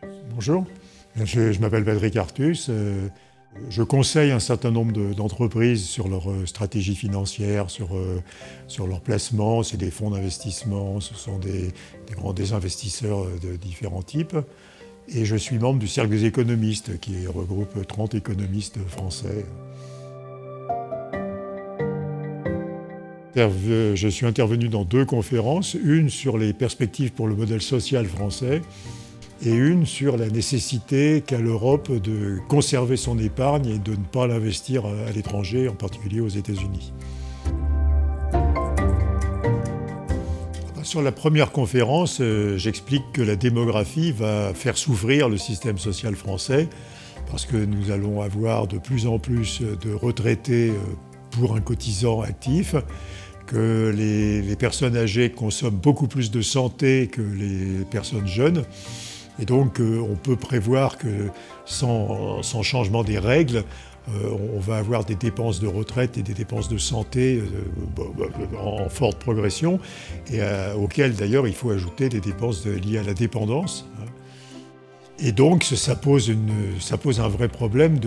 Bonjour, je m'appelle Patrick Artus. Je conseille un certain nombre d'entreprises sur leur stratégie financière, sur leur placement. C'est des fonds d'investissement, ce sont des investisseurs de différents types. Et je suis membre du Cercle des économistes, qui regroupe 30 économistes français. Je suis intervenu dans 2 conférences, une sur les perspectives pour le modèle social français et une sur la nécessité qu'a l'Europe de conserver son épargne et de ne pas l'investir à l'étranger, en particulier aux États-Unis. Sur la première conférence, j'explique que la démographie va faire souffrir le système social français parce que nous allons avoir de plus en plus de retraités pour un cotisant actif, que les personnes âgées consomment beaucoup plus de santé que les personnes jeunes. Et donc, on peut prévoir que sans changement des règles, on va avoir des dépenses de retraite et des dépenses de santé en forte progression, et auxquelles d'ailleurs il faut ajouter des dépenses liées à la dépendance. Et donc, ça pose un vrai problème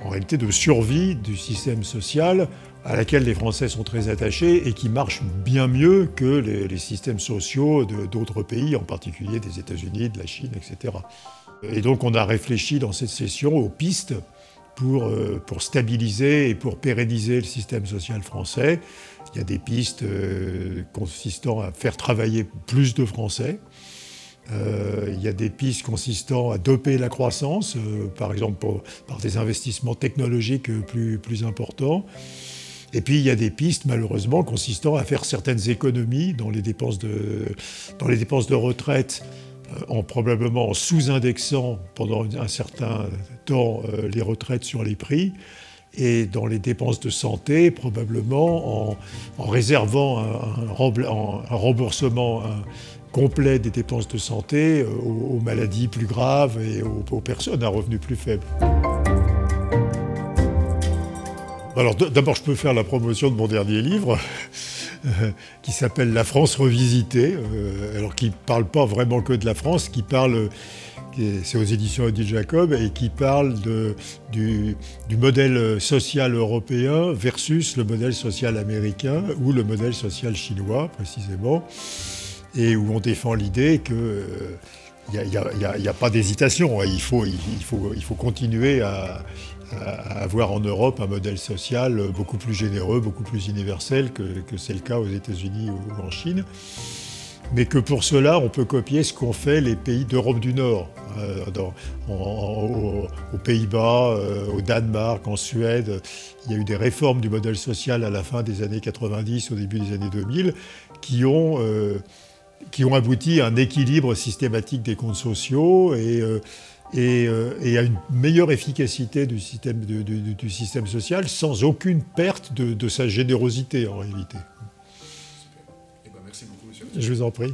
en réalité de survie du système social à laquelle les Français sont très attachés et qui marche bien mieux que les systèmes sociaux d'autres pays, en particulier des États-Unis, de la Chine, etc. Et donc, on a réfléchi dans cette session aux pistes pour stabiliser et pour pérenniser le système social français. Il y a des pistes consistant à faire travailler plus de Français. Il y a des pistes consistant à doper la croissance, par exemple par des investissements technologiques plus importants. Et puis il y a des pistes, malheureusement, consistant à faire certaines économies dans les dépenses de retraite, probablement en sous-indexant pendant un certain temps les retraites sur les prix, et dans les dépenses de santé, probablement en réservant un remboursement complet des dépenses de santé aux maladies plus graves et aux personnes à revenus plus faibles. Alors d'abord, je peux faire la promotion de mon dernier livre qui s'appelle « La France revisitée », alors qui ne parle pas vraiment que de la France, c'est aux éditions Odile Jacob, et qui parle du modèle social européen versus le modèle social américain ou le modèle social chinois, précisément, et où on défend l'idée qu'il n'y a pas d'hésitation. Il faut continuer à avoir en Europe un modèle social beaucoup plus généreux, beaucoup plus universel que c'est le cas aux États-Unis ou en Chine. Mais que pour cela, on peut copier ce qu'ont fait les pays d'Europe du Nord, aux Pays-Bas, au Danemark, en Suède. Il y a eu des réformes du modèle social à la fin des années 90, au début des années 2000, qui ont abouti à un équilibre systématique des comptes sociaux et à une meilleure efficacité du système social sans aucune perte de sa générosité en réalité. Eh ben, merci beaucoup, monsieur. Je vous en prie.